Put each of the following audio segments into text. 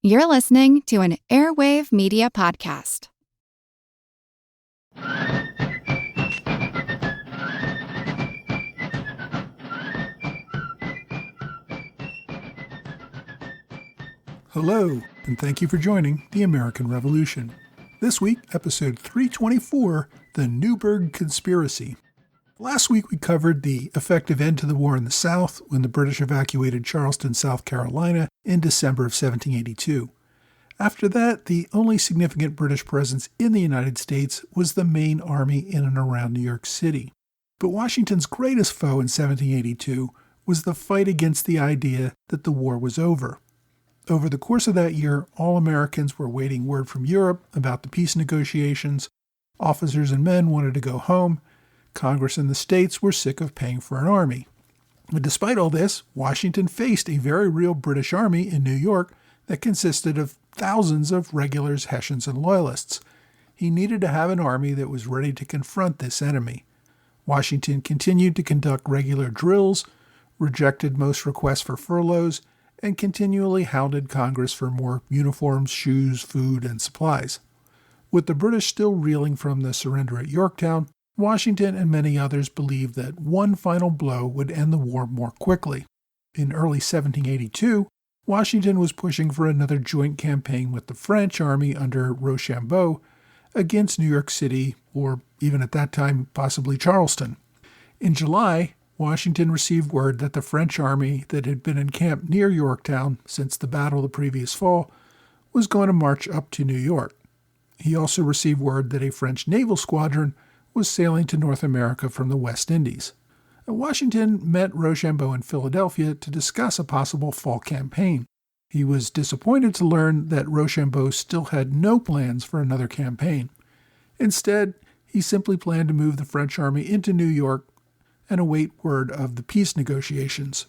You're listening to an Airwave Media Podcast. Hello, and thank you for joining the American Revolution. This week, episode 324, The Newburgh Conspiracy. Last week we covered the effective end to the war in the South when the British evacuated Charleston, South Carolina in December of 1782. After that, the only significant British presence in the United States was the main army in and around New York City. But Washington's greatest foe in 1782 was the fight against the idea that the war was over. Over the course of that year, all Americans were waiting word from Europe about the peace negotiations. Officers and men wanted to go home. Congress and the states were sick of paying for an army. But despite all this, Washington faced a very real British army in New York that consisted of thousands of regulars, Hessians, and Loyalists. He needed to have an army that was ready to confront this enemy. Washington continued to conduct regular drills, rejected most requests for furloughs, and continually hounded Congress for more uniforms, shoes, food, and supplies. With the British still reeling from the surrender at Yorktown, Washington and many others believed that one final blow would end the war more quickly. In early 1782, Washington was pushing for another joint campaign with the French army under Rochambeau against New York City, or even at that time, possibly Charleston. In July, Washington received word that the French army that had been encamped near Yorktown since the battle the previous fall was going to march up to New York. He also received word that a French naval squadron was sailing to North America from the West Indies. Washington met Rochambeau in Philadelphia to discuss a possible fall campaign. He was disappointed to learn that Rochambeau still had no plans for another campaign. Instead, he simply planned to move the French army into New York and await word of the peace negotiations.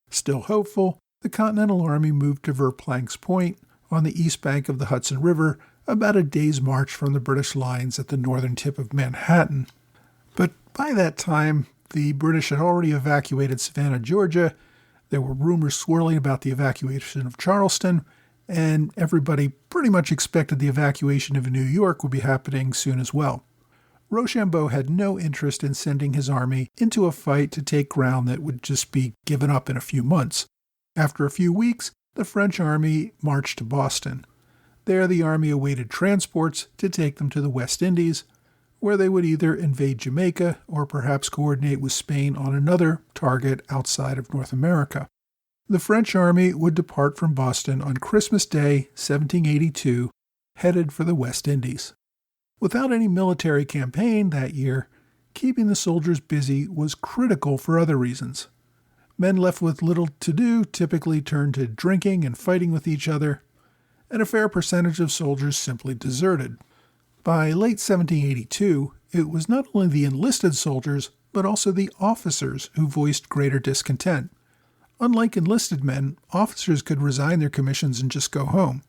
Still hopeful, the Continental Army moved to Verplancks Point on the east bank of the Hudson River, about a day's march from the British lines at the northern tip of Manhattan. But by that time, the British had already evacuated Savannah, Georgia. There were rumors swirling about the evacuation of Charleston, and everybody pretty much expected the evacuation of New York would be happening soon as well. Rochambeau had no interest in sending his army into a fight to take ground that would just be given up in a few months. After a few weeks, the French army marched to Boston. There, the army awaited transports to take them to the West Indies, where they would either invade Jamaica or perhaps coordinate with Spain on another target outside of North America. The French army would depart from Boston on Christmas Day, 1782, headed for the West Indies. Without any military campaign that year, keeping the soldiers busy was critical for other reasons. Men left with little to do typically turned to drinking and fighting with each other, and a fair percentage of soldiers simply deserted. By late 1782, it was not only the enlisted soldiers, but also the officers who voiced greater discontent. Unlike enlisted men, officers could resign their commissions and just go home.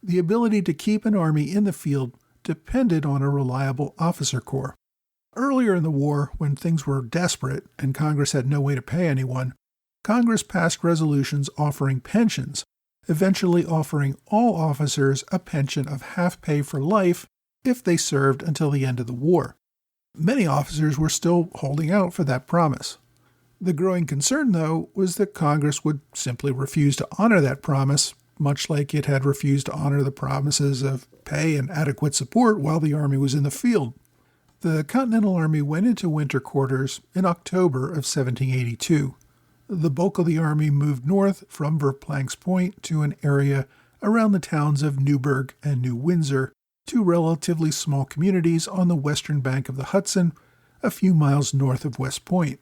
The ability to keep an army in the field depended on a reliable officer corps. Earlier in the war, when things were desperate and Congress had no way to pay anyone, Congress passed resolutions offering pensions, eventually offering all officers a pension of half pay for life if they served until the end of the war. Many officers were still holding out for that promise. The growing concern, though, was that Congress would simply refuse to honor that promise, much like it had refused to honor the promises of pay and adequate support while the Army was in the field. The Continental Army went into winter quarters in October of 1782. The bulk of the Army moved north from Verplancks Point to an area around the towns of Newburgh and New Windsor, two relatively small communities on the western bank of the Hudson, a few miles north of West Point.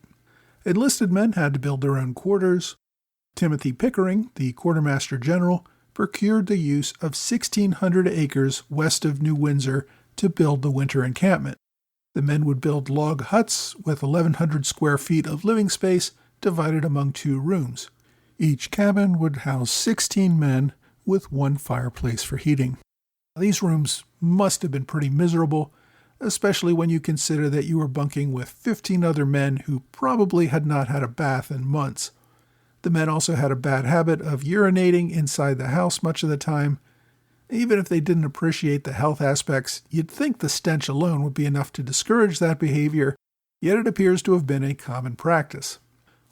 Enlisted men had to build their own quarters. Timothy Pickering, the quartermaster general, procured the use of 1,600 acres west of New Windsor to build the winter encampment. The men would build log huts with 1,100 square feet of living space divided among 2 rooms. Each cabin would house 16 men with one fireplace for heating. These rooms must have been pretty miserable, especially when you consider that you were bunking with 15 other men who probably had not had a bath in months. The men also had a bad habit of urinating inside the house much of the time. Even if they didn't appreciate the health aspects, you'd think the stench alone would be enough to discourage that behavior, yet it appears to have been a common practice.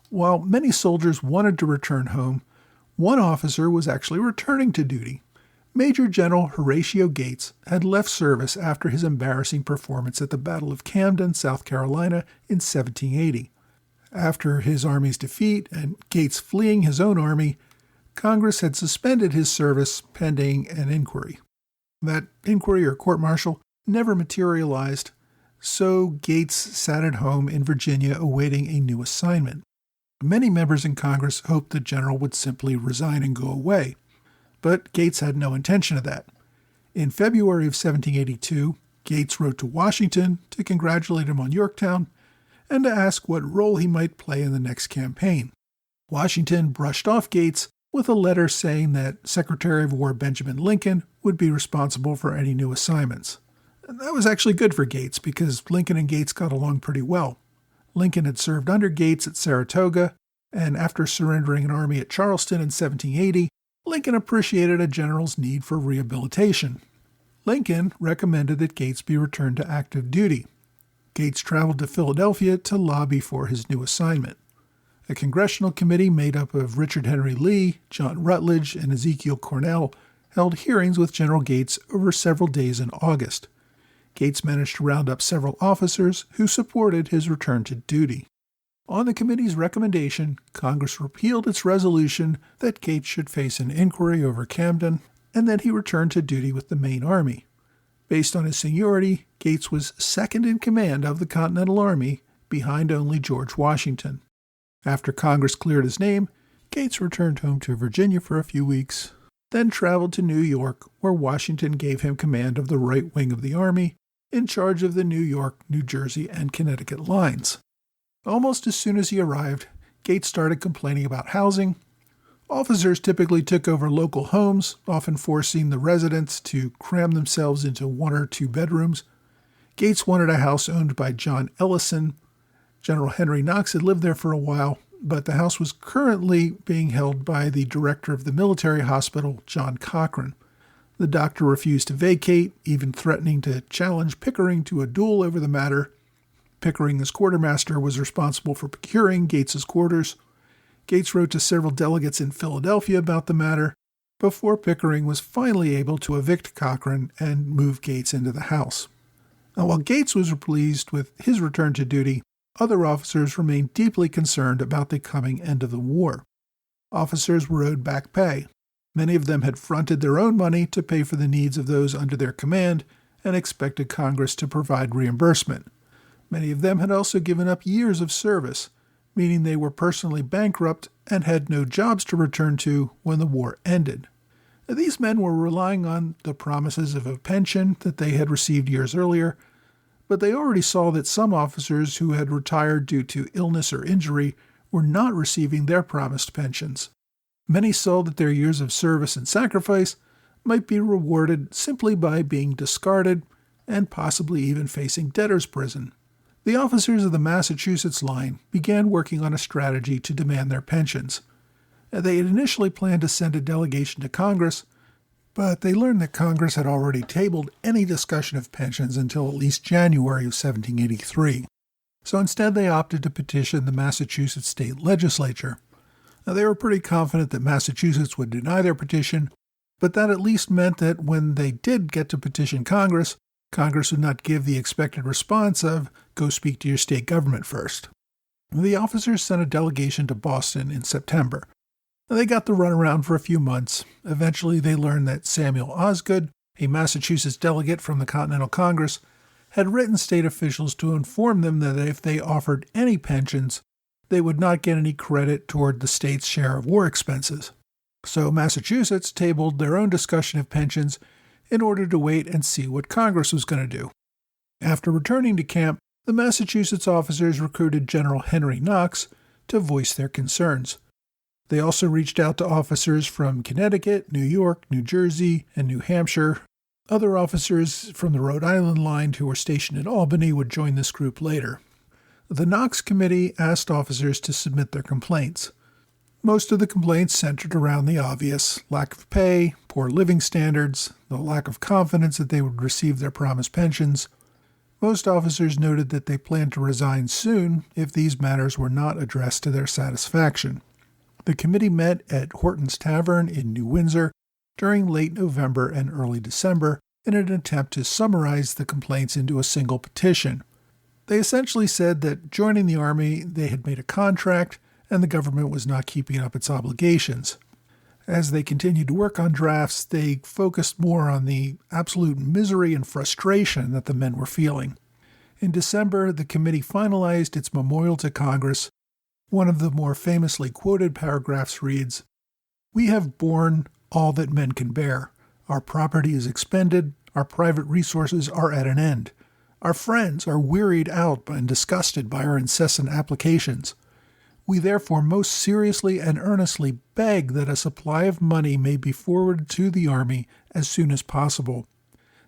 While many soldiers wanted to return home, one officer was actually returning to duty. Major General Horatio Gates had left service after his embarrassing performance at the Battle of Camden, South Carolina in 1780. After his army's defeat and Gates fleeing his own army, Congress had suspended his service pending an inquiry. That inquiry or court-martial never materialized, so Gates sat at home in Virginia awaiting a new assignment. Many members in Congress hoped the general would simply resign and go away, but Gates had no intention of that. In February of 1782, Gates wrote to Washington to congratulate him on Yorktown and to ask what role he might play in the next campaign. Washington brushed off Gates with a letter saying that Secretary of War Benjamin Lincoln would be responsible for any new assignments. And that was actually good for Gates because Lincoln and Gates got along pretty well. Lincoln had served under Gates at Saratoga, and after surrendering an army at Charleston in 1780, Lincoln appreciated a general's need for rehabilitation. Lincoln recommended that Gates be returned to active duty. Gates traveled to Philadelphia to lobby for his new assignment. A congressional committee made up of Richard Henry Lee, John Rutledge, and Ezekiel Cornell held hearings with General Gates over several days in August. Gates managed to round up several officers who supported his return to duty. On the committee's recommendation, Congress repealed its resolution that Gates should face an inquiry over Camden and that he return to duty with the main army. Based on his seniority, Gates was second in command of the Continental Army, behind only George Washington. After Congress cleared his name, Gates returned home to Virginia for a few weeks, then traveled to New York, where Washington gave him command of the right wing of the Army, in charge of the New York, New Jersey, and Connecticut lines. Almost as soon as he arrived, Gates started complaining about housing. Officers typically took over local homes, often forcing the residents to cram themselves into 1 or 2 bedrooms. Gates wanted a house owned by John Ellison. General Henry Knox had lived there for a while, but the house was currently being held by the director of the military hospital, John Cochran. The doctor refused to vacate, even threatening to challenge Pickering to a duel over the matter. Pickering, as quartermaster, was responsible for procuring Gates's quarters. Gates wrote to several delegates in Philadelphia about the matter before Pickering was finally able to evict Cochran and move Gates into the house. Now, while Gates was pleased with his return to duty, other officers remained deeply concerned about the coming end of the war. Officers were owed back pay. Many of them had fronted their own money to pay for the needs of those under their command and expected Congress to provide reimbursement. Many of them had also given up years of service, meaning they were personally bankrupt and had no jobs to return to when the war ended. Now, these men were relying on the promises of a pension that they had received years earlier, but they already saw that some officers who had retired due to illness or injury were not receiving their promised pensions. Many saw that their years of service and sacrifice might be rewarded simply by being discarded and possibly even facing debtor's prison. The officers of the Massachusetts line began working on a strategy to demand their pensions. They had initially planned to send a delegation to Congress, but they learned that Congress had already tabled any discussion of pensions until at least January of 1783. So instead they opted to petition the Massachusetts state legislature. Now, they were pretty confident that Massachusetts would deny their petition, but that at least meant that when they did get to petition Congress, Congress would not give the expected response of, "Go speak to your state government first." The officers sent a delegation to Boston in September. They got the runaround for a few months. Eventually, they learned that Samuel Osgood, a Massachusetts delegate from the Continental Congress, had written state officials to inform them that if they offered any pensions, they would not get any credit toward the state's share of war expenses. So Massachusetts tabled their own discussion of pensions in order to wait and see what Congress was going to do. After returning to camp, the Massachusetts officers recruited General Henry Knox to voice their concerns. They also reached out to officers from Connecticut, New York, New Jersey, and New Hampshire. Other officers from the Rhode Island line who were stationed in Albany would join this group later. The Knox Committee asked officers to submit their complaints. Most of the complaints centered around the obvious: lack of pay, poor living standards, the lack of confidence that they would receive their promised pensions. Most officers noted that they planned to resign soon if these matters were not addressed to their satisfaction. The committee met at Horton's Tavern in New Windsor during late November and early December in an attempt to summarize the complaints into a single petition. They essentially said that joining the Army, they had made a contract, and the government was not keeping up its obligations. As they continued to work on drafts, they focused more on the absolute misery and frustration that the men were feeling. In December, the committee finalized its memorial to Congress. One of the more famously quoted paragraphs reads, "We have borne all that men can bear. Our property is expended. Our private resources are at an end. Our friends are wearied out and disgusted by our incessant applications. We therefore most seriously and earnestly beg that a supply of money may be forwarded to the Army as soon as possible.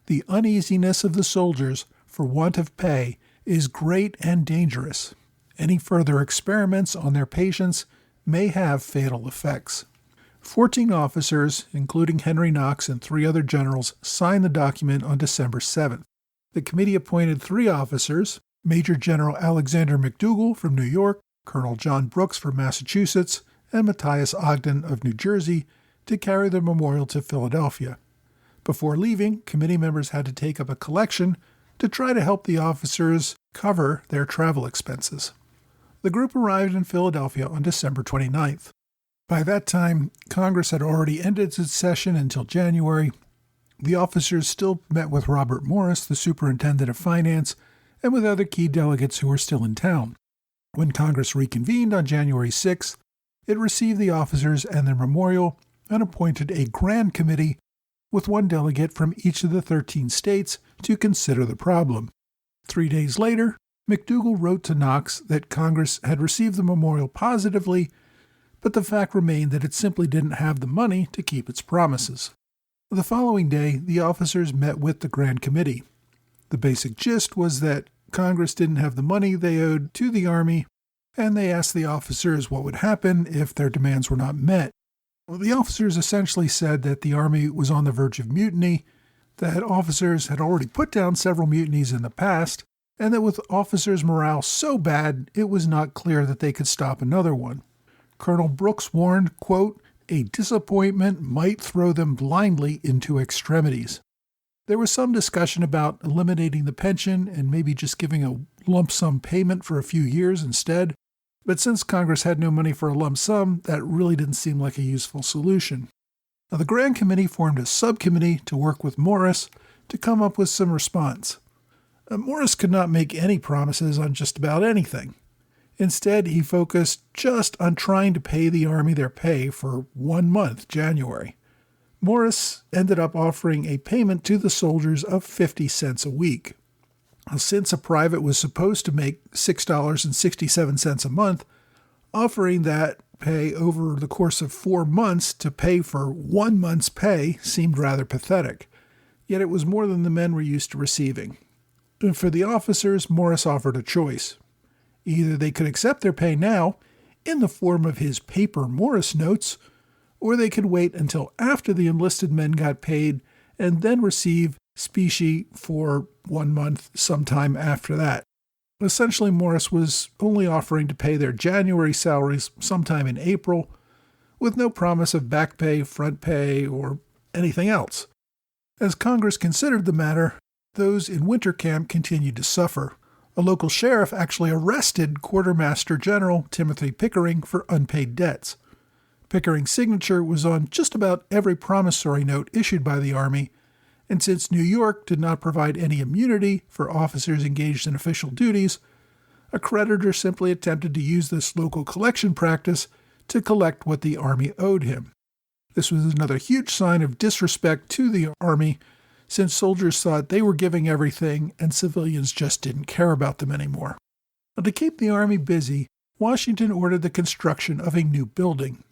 The uneasiness of the soldiers for want of pay is great and dangerous. Any further experiments on their patients may have fatal effects." 14 officers, including Henry Knox and 3 other generals, signed the document on December 7th. The committee appointed 3 officers: Major General Alexander McDougall from New York, Colonel John Brooks from Massachusetts, and Matthias Ogden of New Jersey, to carry the memorial to Philadelphia. Before leaving, committee members had to take up a collection to try to help the officers cover their travel expenses. The group arrived in Philadelphia on December 29th. By that time, Congress had already ended its session until January. The officers still met with Robert Morris, the superintendent of finance, and with other key delegates who were still in town. When Congress reconvened on January 6th, it received the officers and their memorial and appointed a grand committee with 1 delegate from each of the 13 states to consider the problem. 3 days later, McDougall wrote to Knox that Congress had received the memorial positively, but the fact remained that it simply didn't have the money to keep its promises. The following day, the officers met with the Grand Committee. The basic gist was that Congress didn't have the money they owed to the Army, and they asked the officers what would happen if their demands were not met. Well, the officers essentially said that the Army was on the verge of mutiny, that officers had already put down several mutinies in the past, and that with officers' morale so bad, it was not clear that they could stop another one. Colonel Brooks warned, quote, "A disappointment might throw them blindly into extremities." There was some discussion about eliminating the pension and maybe just giving a lump sum payment for a few years instead, but since Congress had no money for a lump sum, that really didn't seem like a useful solution. Now, the Grand Committee formed a subcommittee to work with Morris to come up with some response. Morris could not make any promises on just about anything. Instead, he focused just on trying to pay the Army their pay for 1 month, January. Morris ended up offering a payment to the soldiers of 50 cents a week. Since a private was supposed to make $6.67 a month, offering that pay over the course of 4 months to pay for 1 month's pay seemed rather pathetic. Yet it was more than the men were used to receiving. For the officers, Morris offered a choice. Either they could accept their pay now, in the form of his paper Morris notes, or they could wait until after the enlisted men got paid and then receive specie for 1 month sometime after that. Essentially, Morris was only offering to pay their January salaries sometime in April, with no promise of back pay, front pay, or anything else. As Congress considered the matter, those in winter camp continued to suffer. A local sheriff actually arrested Quartermaster General Timothy Pickering for unpaid debts. Pickering's signature was on just about every promissory note issued by the Army, and since New York did not provide any immunity for officers engaged in official duties, a creditor simply attempted to use this local collection practice to collect what the Army owed him. This was another huge sign of disrespect to the Army, since soldiers thought they were giving everything and civilians just didn't care about them anymore. Now, to keep the Army busy, Washington ordered the construction of a new building.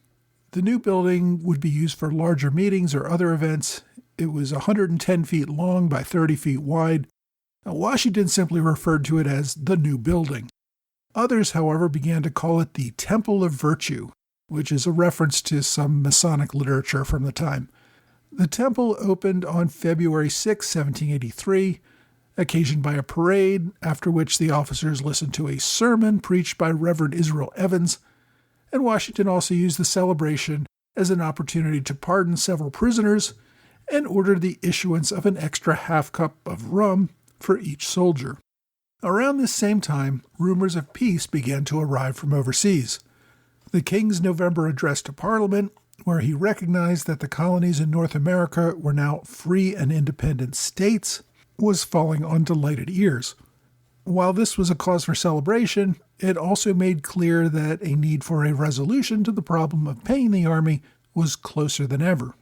The new building would be used for larger meetings or other events. It was 110 feet long by 30 feet wide. Now, Washington simply referred to it as the new building. Others, however, began to call it the Temple of Virtue. which is a reference to some Masonic literature from the time. The temple opened on February 6, 1783, occasioned by a parade, after which the officers listened to a sermon preached by Reverend Israel Evans, and Washington also used the celebration as an opportunity to pardon several prisoners and ordered the issuance of an extra half cup of rum for each soldier. Around this same time, rumors of peace began to arrive from overseas. The King's November address to Parliament, where he recognized that the colonies in North America were now free and independent states, was falling on delighted ears. While this was a cause for celebration, it also made clear that a need for a resolution to the problem of paying the Army was closer than ever.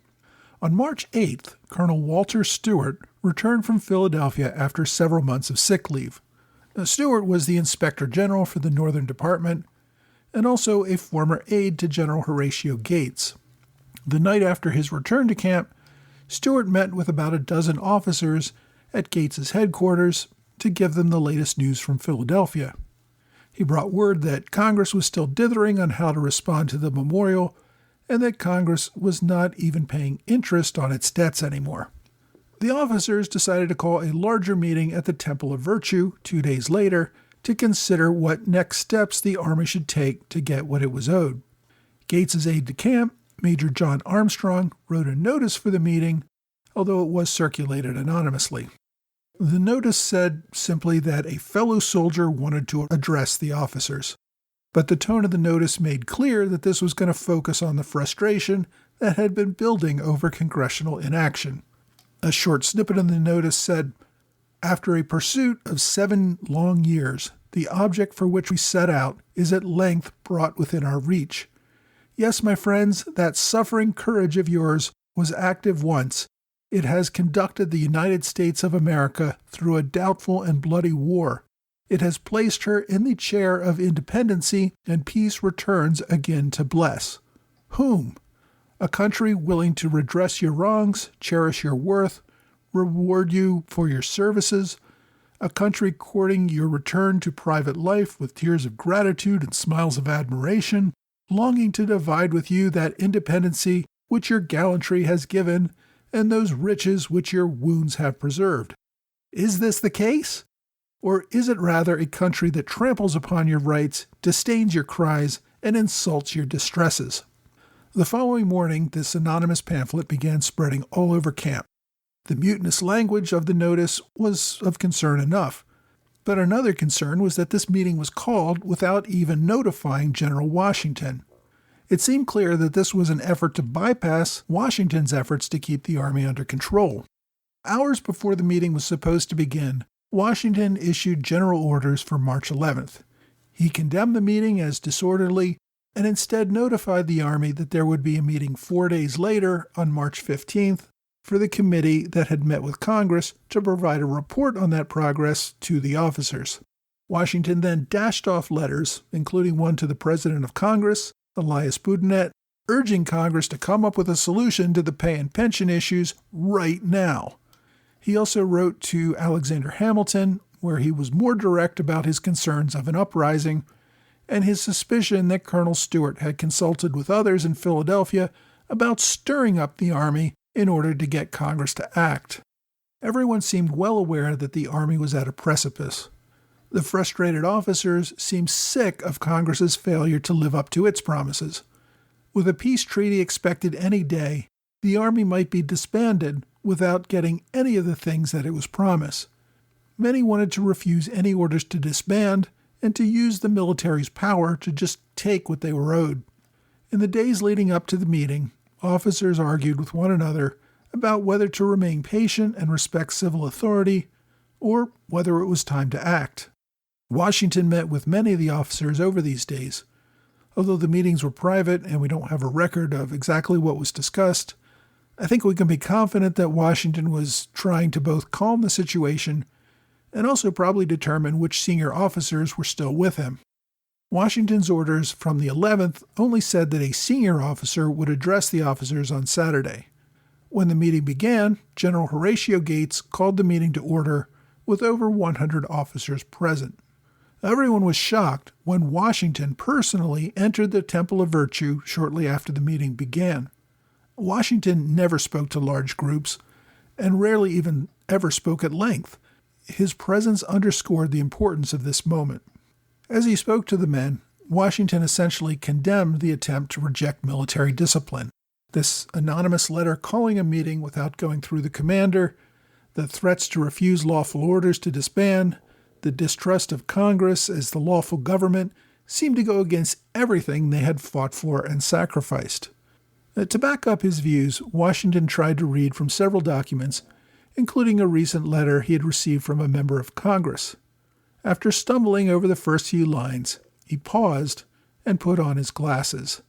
On March 8th, Colonel Walter Stewart returned from Philadelphia after several months of sick leave. Stewart was the Inspector General for the Northern Department and also a former aide to General Horatio Gates. The night after his return to camp, Stewart met with about a dozen officers at Gates's headquarters to give them the latest news from Philadelphia. He brought word that Congress was still dithering on how to respond to the memorial and that Congress was not even paying interest on its debts anymore. The officers decided to call a larger meeting at the Temple of Virtue 2 days later to consider what next steps the Army should take to get what it was owed. Gates's aide-de-camp, Major John Armstrong, wrote a notice for the meeting, although it was circulated anonymously. The notice said simply that a fellow soldier wanted to address the officers, but the tone of the notice made clear that this was going to focus on the frustration that had been building over congressional inaction. A short snippet in the notice said, "After a pursuit of 7 long years, the object for which we set out is at length brought within our reach. Yes, my friends, that suffering courage of yours was active once. It has conducted the United States of America through a doubtful and bloody war. It has placed her in the chair of independency, and peace returns again to bless. Whom? A country willing to redress your wrongs, cherish your worth, reward you for your services, a country courting your return to private life with tears of gratitude and smiles of admiration, longing to divide with you that independency which your gallantry has given and those riches which your wounds have preserved. Is this the case? Or is it rather a country that tramples upon your rights, disdains your cries, and insults your distresses?" The following morning, this anonymous pamphlet began spreading all over camp. The mutinous language of the notice was of concern enough, but another concern was that this meeting was called without even notifying General Washington. It seemed clear that this was an effort to bypass Washington's efforts to keep the Army under control. Hours before the meeting was supposed to begin, Washington issued general orders for March 11th. He condemned the meeting as disorderly and instead notified the Army that there would be a meeting 4 days later, on March 15th, for the committee that had met with Congress to provide a report on that progress to the officers. Washington then dashed off letters, including one to the President of Congress, Elias Boudinot, urging Congress to come up with a solution to the pay and pension issues right now. He also wrote to Alexander Hamilton, where he was more direct about his concerns of an uprising and his suspicion that Colonel Stewart had consulted with others in Philadelphia about stirring up the Army in order to get Congress to act. Everyone seemed well aware that the Army was at a precipice. The frustrated officers seemed sick of Congress's failure to live up to its promises. With a peace treaty expected any day, the Army might be disbanded without getting any of the things that it was promised. Many wanted to refuse any orders to disband and to use the military's power to just take what they were owed. In the days leading up to the meeting, officers argued with one another about whether to remain patient and respect civil authority, or whether it was time to act. Washington met with many of the officers over these days. Although the meetings were private and we don't have a record of exactly what was discussed, I think we can be confident that Washington was trying to both calm the situation and also probably determine which senior officers were still with him. Washington's orders from the 11th only said that a senior officer would address the officers on Saturday. When the meeting began, General Horatio Gates called the meeting to order with over 100 officers present. Everyone was shocked when Washington personally entered the Temple of Virtue shortly after the meeting began. Washington never spoke to large groups, and rarely even ever spoke at length. His presence underscored the importance of this moment. As he spoke to the men, Washington essentially condemned the attempt to reject military discipline. This anonymous letter calling a meeting without going through the commander, the threats to refuse lawful orders to disband, the distrust of Congress as the lawful government seemed to go against everything they had fought for and sacrificed. To back up his views, Washington tried to read from several documents, including a recent letter he had received from a member of Congress. After stumbling over the first few lines, he paused and put on his glasses.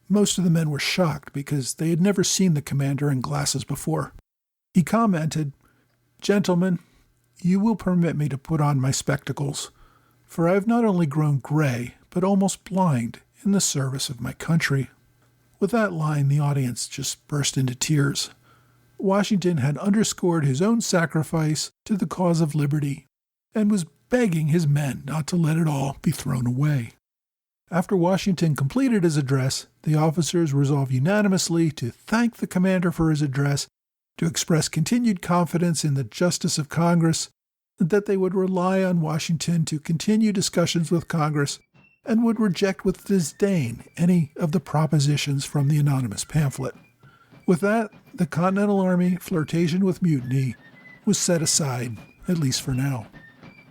Most of the men were shocked because they had never seen the commander in glasses before. He commented, "Gentlemen, you will permit me to put on my spectacles, for I have not only grown gray, but almost blind in the service of my country." With that line, the audience just burst into tears. Washington had underscored his own sacrifice to the cause of liberty and was begging his men not to let it all be thrown away. After Washington completed his address, the officers resolved unanimously to thank the commander for his address, to express continued confidence in the justice of Congress, and that they would rely on Washington to continue discussions with Congress and would reject with disdain any of the propositions from the anonymous pamphlet. With that, the Continental Army flirtation with mutiny was set aside, at least for now.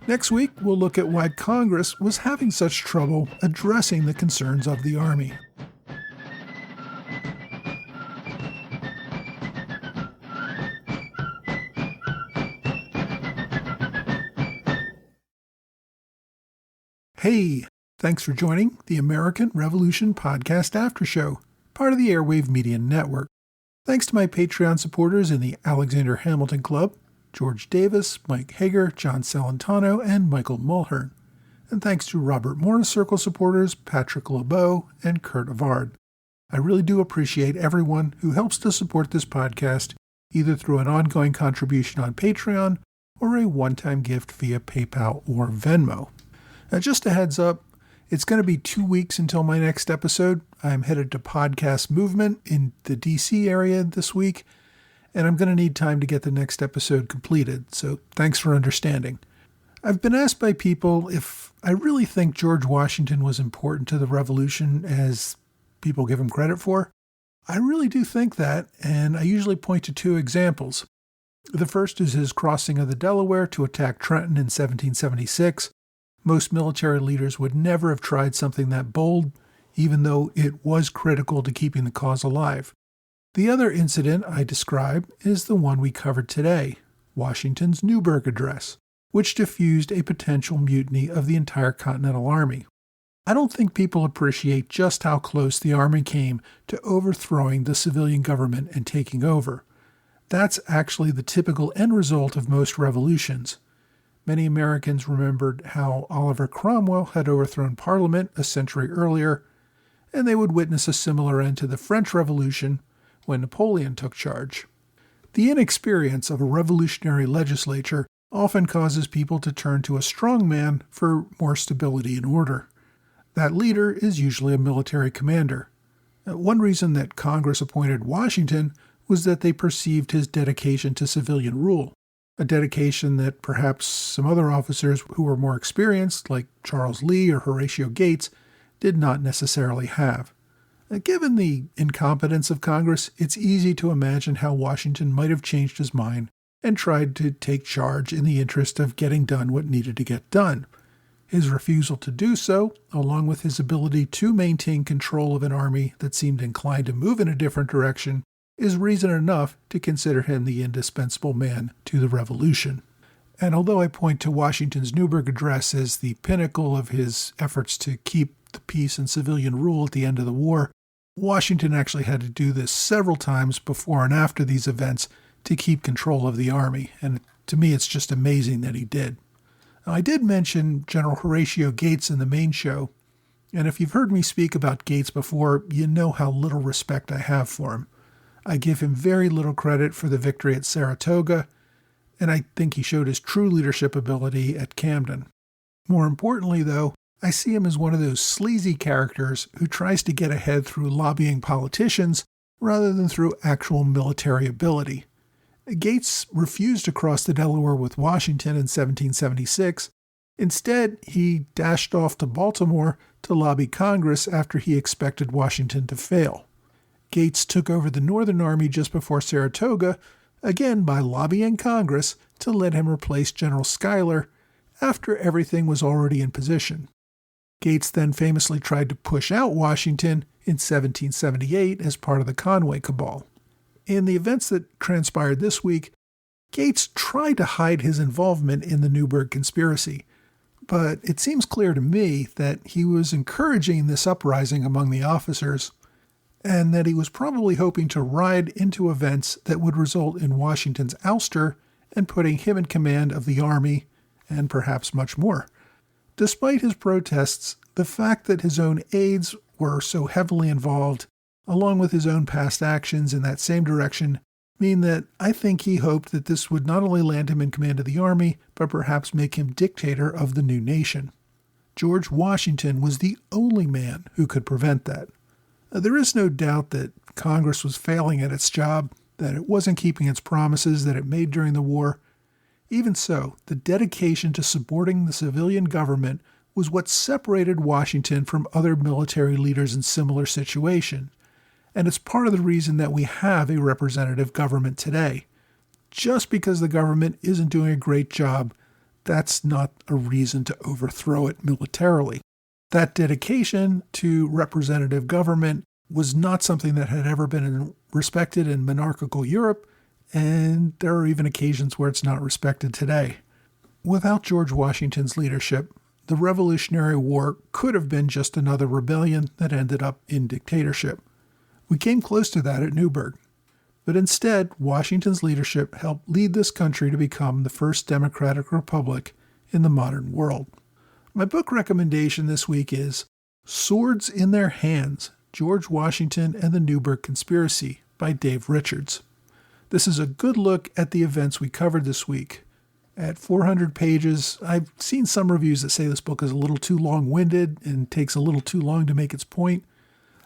Next week, we'll look at why Congress was having such trouble addressing the concerns of the Army. Hey! Thanks for joining the American Revolution Podcast After Show, part of the Airwave Media Network. Thanks to my Patreon supporters in the Alexander Hamilton Club, George Davis, Mike Hager, John Celentano, and Michael Mulhern. And thanks to Robert Morris Circle supporters, Patrick LeBeau, and Kurt Avard. I really do appreciate everyone who helps to support this podcast, either through an ongoing contribution on Patreon or a one-time gift via PayPal or Venmo. Now, just a heads up, it's going to be 2 weeks until my next episode. I'm headed to Podcast Movement in the DC area this week, and I'm going to need time to get the next episode completed, so thanks for understanding. I've been asked by people if I really think George Washington was important to the Revolution as people give him credit for. I really do think that, and I usually point to two examples. The first is his crossing of the Delaware to attack Trenton in 1776. Most military leaders would never have tried something that bold, even though it was critical to keeping the cause alive. The other incident I describe is the one we covered today, Washington's Newburgh Address, which diffused a potential mutiny of the entire Continental Army. I don't think people appreciate just how close the Army came to overthrowing the civilian government and taking over. That's actually the typical end result of most revolutions. Many Americans remembered how Oliver Cromwell had overthrown Parliament a century earlier, and they would witness a similar end to the French Revolution when Napoleon took charge. The inexperience of a revolutionary legislature often causes people to turn to a strong man for more stability and order. That leader is usually a military commander. One reason that Congress appointed Washington was that they perceived his dedication to civilian rule. A dedication that perhaps some other officers who were more experienced, like Charles Lee or Horatio Gates, did not necessarily have. Given the incompetence of Congress, it's easy to imagine how Washington might have changed his mind and tried to take charge in the interest of getting done what needed to get done. His refusal to do so, along with his ability to maintain control of an army that seemed inclined to move in a different direction, is reason enough to consider him the indispensable man to the Revolution. And although I point to Washington's Newburgh Address as the pinnacle of his efforts to keep the peace and civilian rule at the end of the war, Washington actually had to do this several times before and after these events to keep control of the army, and to me it's just amazing that he did. Now, I did mention General Horatio Gates in the main show, and if you've heard me speak about Gates before, you know how little respect I have for him. I give him very little credit for the victory at Saratoga, and I think he showed his true leadership ability at Camden. More importantly, though, I see him as one of those sleazy characters who tries to get ahead through lobbying politicians rather than through actual military ability. Gates refused to cross the Delaware with Washington in 1776. Instead, he dashed off to Baltimore to lobby Congress after he expected Washington to fail. Gates took over the Northern Army just before Saratoga, again by lobbying Congress to let him replace General Schuyler after everything was already in position. Gates then famously tried to push out Washington in 1778 as part of the Conway Cabal. In the events that transpired this week, Gates tried to hide his involvement in the Newburgh conspiracy, but it seems clear to me that he was encouraging this uprising among the officers, and that he was probably hoping to ride into events that would result in Washington's ouster and putting him in command of the army, and perhaps much more. Despite his protests, the fact that his own aides were so heavily involved, along with his own past actions in that same direction, mean that I think he hoped that this would not only land him in command of the army, but perhaps make him dictator of the new nation. George Washington was the only man who could prevent that. There is no doubt that Congress was failing at its job, that it wasn't keeping its promises that it made during the war. Even so, the dedication to supporting the civilian government was what separated Washington from other military leaders in similar situation, and it's part of the reason that we have a representative government today. Just because the government isn't doing a great job, that's not a reason to overthrow it militarily. That dedication to representative government was not something that had ever been respected in monarchical Europe, and there are even occasions where it's not respected today. Without George Washington's leadership, the Revolutionary War could have been just another rebellion that ended up in dictatorship. We came close to that at Newburgh. But instead, Washington's leadership helped lead this country to become the first democratic republic in the modern world. My book recommendation this week is Swords in Their Hands, George Washington and the Newburgh Conspiracy by Dave Richards. This is a good look at the events we covered this week. At 400 pages, I've seen some reviews that say this book is a little too long-winded and takes a little too long to make its point,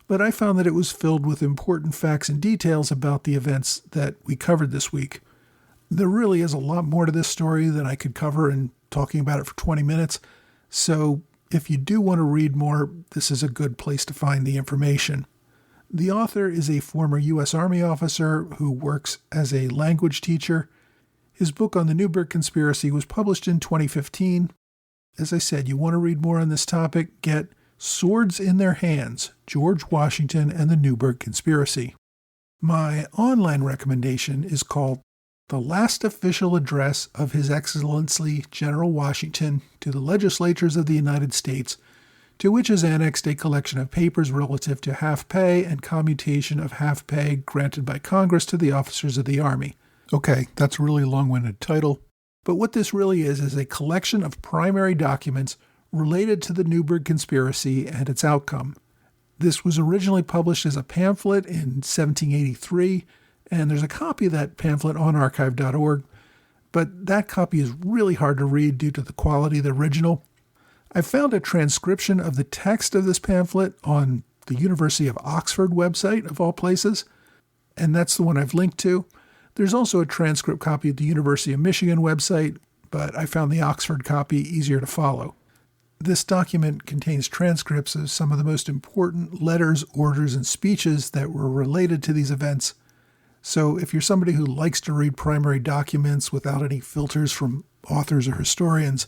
but I found that it was filled with important facts and details about the events that we covered this week. There really is a lot more to this story than I could cover in talking about it for 20 minutes, so if you do want to read more, this is a good place to find the information. The author is a former U.S. Army officer who works as a language teacher. His book on the Newburgh Conspiracy was published in 2015. As I said, you want to read more on this topic, get Swords in Their Hands, George Washington and the Newburgh Conspiracy. My online recommendation is called The Last Official Address of His Excellency General Washington to the Legislatures of the United States, to which is annexed a collection of papers relative to half pay and commutation of half pay granted by Congress to the officers of the Army. Okay, that's a really long-winded title, but what this really is a collection of primary documents related to the Newburgh Conspiracy and its outcome. This was originally published as a pamphlet in 1783, and there's a copy of that pamphlet on archive.org, but that copy is really hard to read due to the quality of the original. I found a transcription of the text of this pamphlet on the University of Oxford website, of all places, and that's the one I've linked to. There's also a transcript copy at the University of Michigan website, but I found the Oxford copy easier to follow. This document contains transcripts of some of the most important letters, orders, and speeches that were related to these events. So if you're somebody who likes to read primary documents without any filters from authors or historians,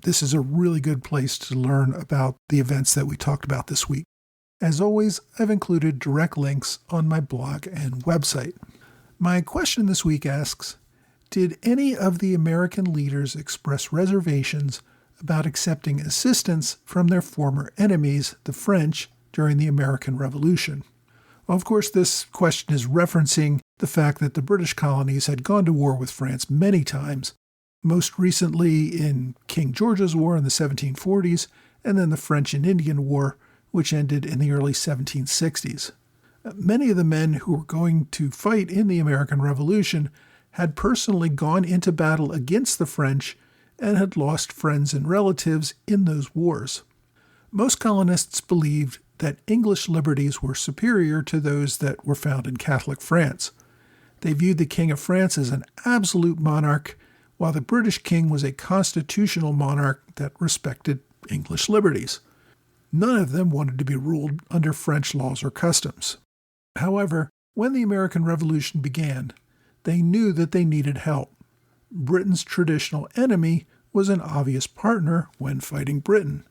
this is a really good place to learn about the events that we talked about this week. As always, I've included direct links on my blog and website. My question this week asks, did any of the American leaders express reservations about accepting assistance from their former enemies, the French, during the American Revolution? Well, of course, this question is referencing the fact that the British colonies had gone to war with France many times, most recently in King George's War in the 1740s, and then the French and Indian War, which ended in the early 1760s. Many of the men who were going to fight in the American Revolution had personally gone into battle against the French and had lost friends and relatives in those wars. Most colonists believed that English liberties were superior to those that were found in Catholic France. They viewed the King of France as an absolute monarch, while the British king was a constitutional monarch that respected English liberties. None of them wanted to be ruled under French laws or customs. However, when the American Revolution began, they knew that they needed help. Britain's traditional enemy was an obvious partner when fighting Britain.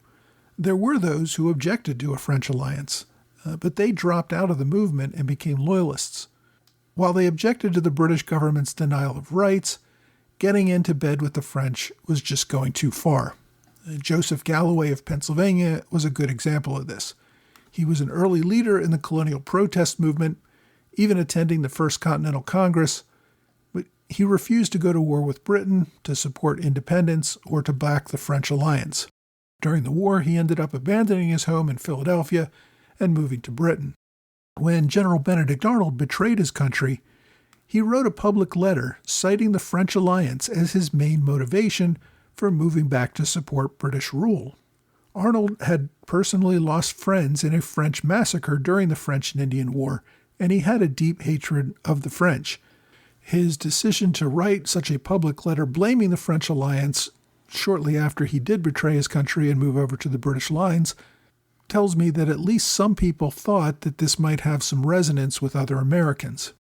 There were those who objected to a French alliance, but they dropped out of the movement and became loyalists. While they objected to the British government's denial of rights, getting into bed with the French was just going too far. Joseph Galloway of Pennsylvania was a good example of this. He was an early leader in the colonial protest movement, even attending the First Continental Congress, but he refused to go to war with Britain, to support independence, or to back the French alliance. During the war, he ended up abandoning his home in Philadelphia and moving to Britain. When General Benedict Arnold betrayed his country, he wrote a public letter citing the French alliance as his main motivation for moving back to support British rule. Arnold had personally lost friends in a French massacre during the French and Indian War, and he had a deep hatred of the French. His decision to write such a public letter blaming the French alliance shortly after he did betray his country and move over to the British lines tells me that at least some people thought that this might have some resonance with other Americans.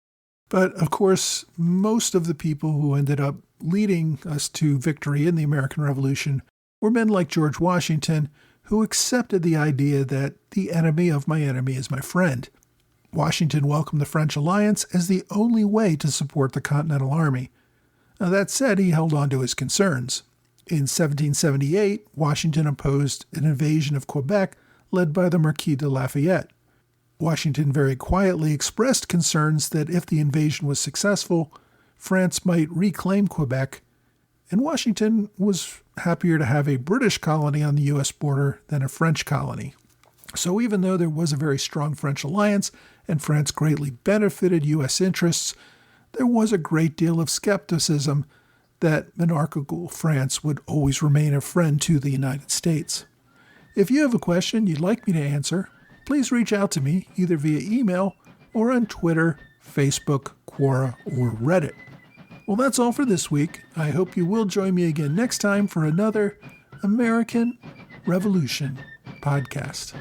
But, of course, most of the people who ended up leading us to victory in the American Revolution were men like George Washington, who accepted the idea that the enemy of my enemy is my friend. Washington welcomed the French alliance as the only way to support the Continental Army. Now, that said, he held on to his concerns. In 1778, Washington opposed an invasion of Quebec led by the Marquis de Lafayette. Washington very quietly expressed concerns that if the invasion was successful, France might reclaim Quebec, and Washington was happier to have a British colony on the U.S. border than a French colony. So even though there was a very strong French alliance and France greatly benefited U.S. interests, there was a great deal of skepticism that monarchical France would always remain a friend to the United States. If you have a question you'd like me to answer, please reach out to me either via email or on Twitter, Facebook, Quora, or Reddit. Well, that's all for this week. I hope you will join me again next time for another American Revolution podcast.